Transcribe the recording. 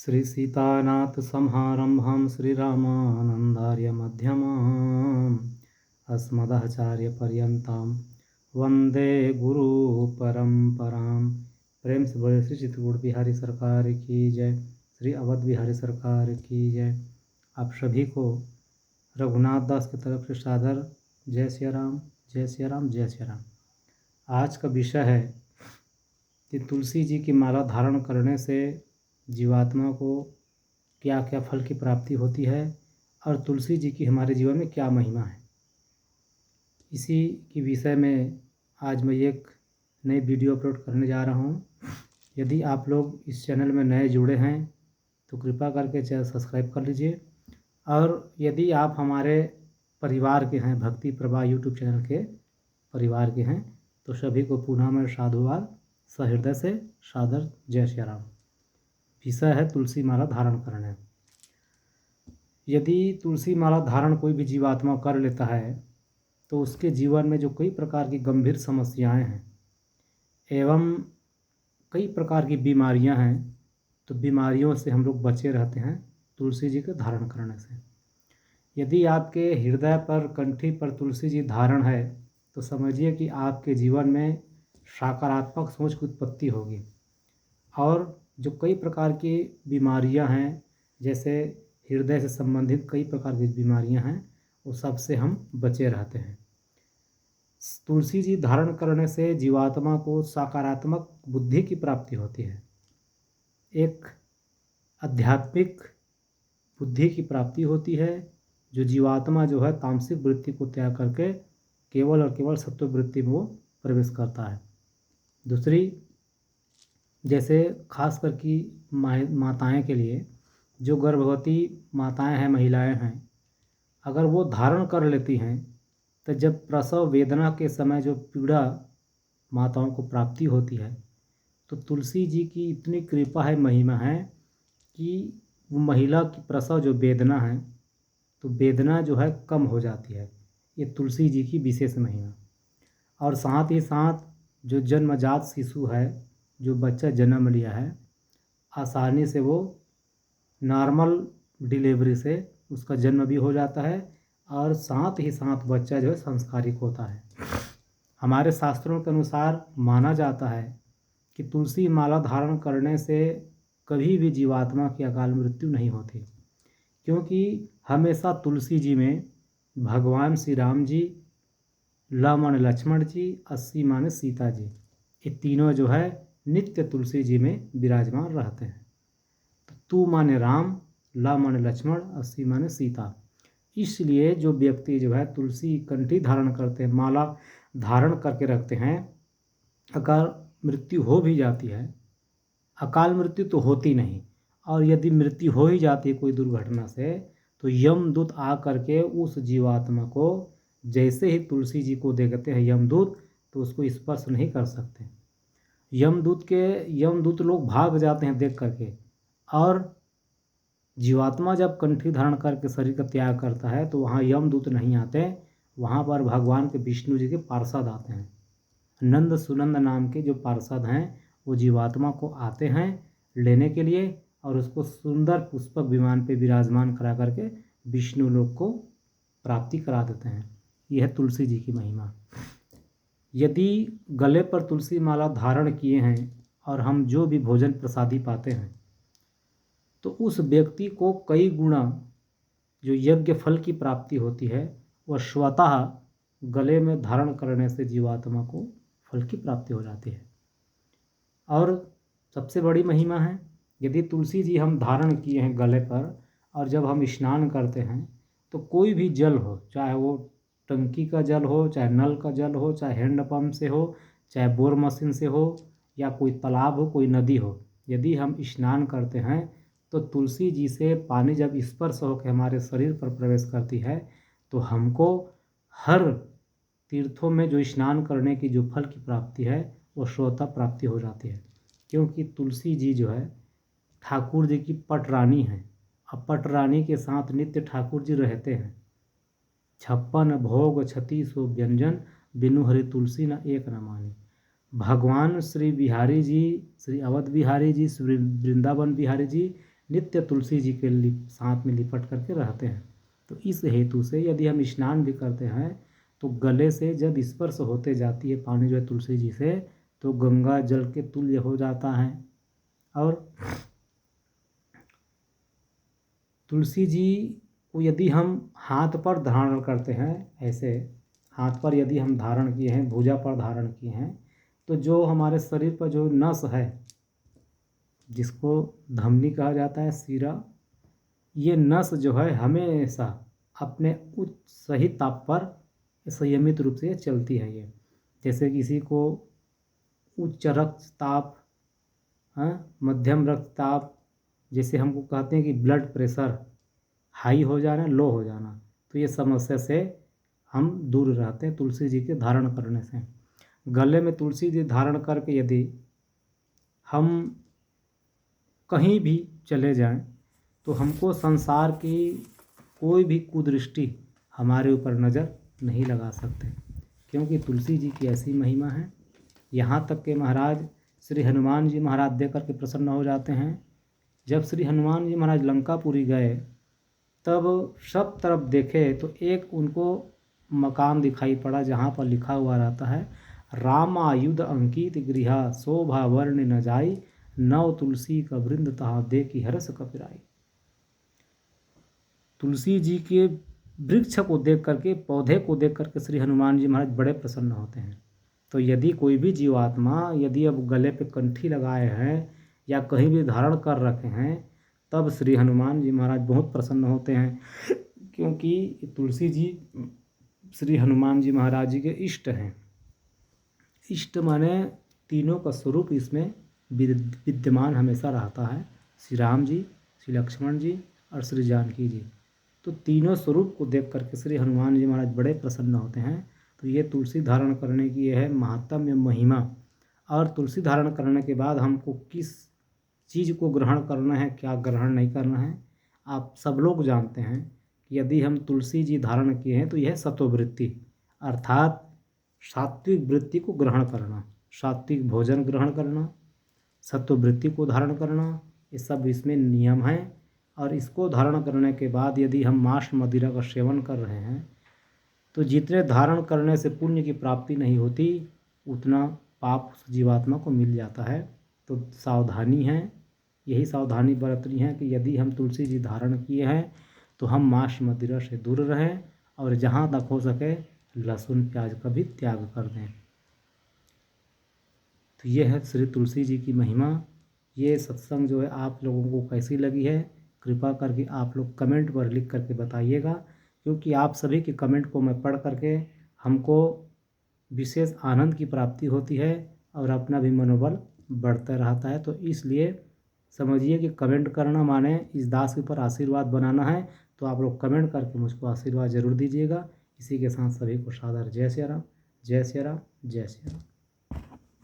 श्री सीतानाथ समारंभां श्रीरामानंदार्य मध्यमाम् अस्मदाचार्यपर्यन्तां वंदे गुरु परंपरां। प्रेम से बोले श्री चित्रकूट बिहारी सरकार की जय, श्री अवध बिहारी सरकार की जय। आप सभी को रघुनाथ दास की तरफ से सादर जय सिया राम, जय सिया राम, जय सिया राम। आज का विषय है कि तुलसी जी की माला धारण करने से जीवात्मा को क्या क्या फल की प्राप्ति होती है और तुलसी जी की हमारे जीवन में क्या महिमा है। इसी के विषय में आज मैं एक नई वीडियो अपलोड करने जा रहा हूँ। यदि आप लोग इस चैनल में नए जुड़े हैं तो कृपा करके चैनल सब्सक्राइब कर लीजिए, और यदि आप हमारे परिवार के हैं, भक्ति प्रभा यूट्यूब चैनल के परिवार के हैं, तो सभी को पुनः मैं साधुवाद सहृदय से सादर जय श्री राम। विषय है तुलसी माला धारण करने। यदि तुलसी माला धारण कोई भी जीवात्मा कर लेता है तो उसके जीवन में जो कई प्रकार की गंभीर समस्याएं हैं एवं कई प्रकार की बीमारियां हैं, तो बीमारियों से हम लोग बचे रहते हैं तुलसी जी के धारण करने से। यदि आपके हृदय पर, कंठी पर तुलसी जी धारण है तो समझिए कि आपके जीवन में सकारात्मक सोच की उत्पत्ति होगी, और जो कई प्रकार की बीमारियां हैं, जैसे हृदय से संबंधित कई प्रकार की बीमारियां हैं, वो सब से हम बचे रहते हैं। तुलसी जी धारण करने से जीवात्मा को सकारात्मक बुद्धि की प्राप्ति होती है, एक आध्यात्मिक बुद्धि की प्राप्ति होती है। जो जीवात्मा जो है तामसिक वृत्ति को त्याग करके केवल और केवल सत्व वृत्ति में वो प्रवेश करता है। दूसरी, जैसे खास कर की माताएं के लिए, जो गर्भवती माताएं हैं, महिलाएं हैं, अगर वो धारण कर लेती हैं तो जब प्रसव वेदना के समय जो पीड़ा माताओं को प्राप्ति होती है, तो तुलसी जी की इतनी कृपा है, महिमा है कि वो महिला की प्रसव जो वेदना है, तो वेदना जो है कम हो जाती है। ये तुलसी जी की विशेष महिमा। और साथ ही साथ जो जन्मजात शिशु है, जो बच्चा जन्म लिया है, आसानी से वो नॉर्मल डिलीवरी से उसका जन्म भी हो जाता है, और साथ ही साथ बच्चा जो है संस्कारिक होता है। हमारे शास्त्रों के अनुसार माना जाता है कि तुलसी माला धारण करने से कभी भी जीवात्मा की अकाल मृत्यु नहीं होती, क्योंकि हमेशा तुलसी जी में भगवान श्री राम जी, ल माने लक्ष्मण जी, अस्सी माने सीता जी, ये तीनों जो है नित्य तुलसी जी में विराजमान रहते हैं। तो तू माने राम, ला माने लक्ष्मण, अस्सी माने सीता। इसलिए जो व्यक्ति जो है तुलसी कंठी धारण करते हैं, माला धारण करके रखते हैं, अगर मृत्यु हो भी जाती है, अकाल मृत्यु तो होती नहीं, और यदि मृत्यु हो ही जाती है कोई दुर्घटना से, तो यमदूत आ करके उस जीवात्मा को, जैसे ही तुलसी जी को देखते हैं यमदूत, तो उसको स्पर्श नहीं कर सकते। यमदूत लोग भाग जाते हैं देख करके, और जीवात्मा जब कंठी धारण करके शरीर का त्याग करता है तो वहाँ यमदूत नहीं आते, वहाँ पर भगवान के विष्णु जी के पार्षद आते हैं। नंद सुनंद नाम के जो पार्षद हैं वो जीवात्मा को आते हैं लेने के लिए, और उसको सुंदर पुष्पक विमान पे विराजमान करा करके विष्णु लोक को प्राप्ति करा देते हैं। यह है तुलसी जी की महिमा। यदि गले पर तुलसी माला धारण किए हैं और हम जो भी भोजन प्रसादी पाते हैं, तो उस व्यक्ति को कई गुना जो यज्ञ फल की प्राप्ति होती है, वह स्वतः गले में धारण करने से जीवात्मा को फल की प्राप्ति हो जाती है। और सबसे बड़ी महिमा है, यदि तुलसी जी हम धारण किए हैं गले पर, और जब हम स्नान करते हैं तो कोई भी जल हो, चाहे वो टंकी का जल हो, चाहे नल का जल हो, चाहे हैंडपम्प से हो, चाहे बोर मशीन से हो, या कोई तालाब हो, कोई नदी हो, यदि हम स्नान करते हैं तो तुलसी जी से पानी जब स्पर्श होकर हमारे शरीर पर प्रवेश करती है, तो हमको हर तीर्थों में जो स्नान करने की जो फल की प्राप्ति है वो स्वतः प्राप्ति हो जाती है। क्योंकि तुलसी जी जो है ठाकुर जी की पटरानी है, और पटरानी के साथ नित्य ठाकुर जी रहते हैं। 56 भोग 36 व्यंजन, बिनु हरि तुलसी न एक न मानी। भगवान श्री बिहारी जी, श्री अवध बिहारी जी, श्री वृंदावन बिहारी जी नित्य तुलसी जी के साथ में लिपट करके रहते हैं। तो इस हेतु से यदि हम स्नान भी करते हैं तो गले से जब स्पर्श होते जाती है पानी जो है तुलसी जी से, तो गंगा जल के तुल्य हो जाता है। और तुलसी जी को यदि हम हाथ पर धारण करते हैं, ऐसे हाथ पर यदि हम धारण किए हैं, भुजा पर धारण किए हैं, तो जो हमारे शरीर पर जो नस है जिसको धमनी कहा जाता है, शिरा, ये नस जो है हमेशा अपने उच्च सही ताप पर संयमित रूप से चलती है। ये जैसे किसी को उच्च रक्तचाप, मध्यम रक्तचाप, जैसे हमको कहते हैं कि ब्लड प्रेशर हाई हो जाना, लो हो जाना, तो ये समस्या से हम दूर रहते हैं तुलसी जी के धारण करने से। गले में तुलसी जी धारण करके यदि हम कहीं भी चले जाएं तो हमको संसार की कोई भी कुदृष्टि हमारे ऊपर नज़र नहीं लगा सकते, क्योंकि तुलसी जी की ऐसी महिमा है। यहाँ तक के महाराज श्री हनुमान जी महाराज देख करके प्रसन्न हो जाते हैं। जब श्री हनुमान जी महाराज लंकापुरी गए तब सब तरफ देखे तो एक उनको मकान दिखाई पड़ा जहाँ पर लिखा हुआ रहता है, रामायुध अंकित गृहा शोभा वर्ण न जाई, नव तुलसी का वृंद तहा देखी हरस कपिराई। तुलसी जी के वृक्ष को देख करके, पौधे को देख करके श्री हनुमान जी महाराज बड़े प्रसन्न होते हैं। तो यदि कोई भी जीवात्मा यदि अब गले पे कंठी लगाए हैं या कहीं भी धारण कर रखे हैं, तब श्री हनुमान जी महाराज बहुत प्रसन्न होते हैं, क्योंकि तुलसी जी श्री हनुमान जी महाराज जी के इष्ट हैं। इष्ट माने तीनों का स्वरूप इसमें विद्यमान हमेशा रहता है, श्री राम जी, श्री लक्ष्मण जी और श्री जानकी जी। तो तीनों स्वरूप को देख करके श्री हनुमान जी महाराज बड़े प्रसन्न होते हैं। तो ये तुलसी धारण करने की यह है महत्तम या महिमा। और तुलसी धारण करने के बाद हमको किस चीज़ को ग्रहण करना है, क्या ग्रहण नहीं करना है, आप सब लोग जानते हैं कि यदि हम तुलसी जी धारण किए हैं तो यह सत्ववृत्ति अर्थात सात्विक वृत्ति को ग्रहण करना, सात्विक भोजन ग्रहण करना, सत्ववृत्ति को धारण करना, ये सब इसमें नियम है। और इसको धारण करने के बाद यदि हम मांस मदिरा का सेवन कर रहे हैं तो जितने धारण करने से पुण्य की प्राप्ति नहीं होती उतना पाप जीवात्मा को मिल जाता है। तो सावधानी है, यही सावधानी बरतनी है कि यदि हम तुलसी जी धारण किए हैं तो हम मांस मदिरा से दूर रहें और जहाँ तक हो सके लहसुन प्याज का भी त्याग कर दें। तो ये है श्री तुलसी जी की महिमा। ये सत्संग जो है आप लोगों को कैसी लगी है, कृपा करके आप लोग कमेंट पर लिख करके बताइएगा, क्योंकि आप सभी के कमेंट को मैं पढ़ करके हमको विशेष आनंद की प्राप्ति होती है और अपना भी मनोबल बढ़ता रहता है। तो इसलिए समझिए कि कमेंट करना माने इस दास के ऊपर आशीर्वाद बनाना है। तो आप लोग कमेंट करके मुझको आशीर्वाद ज़रूर दीजिएगा। इसी के साथ सभी को सादर जय श्री राम, जय श्री राम, जय श्री राम।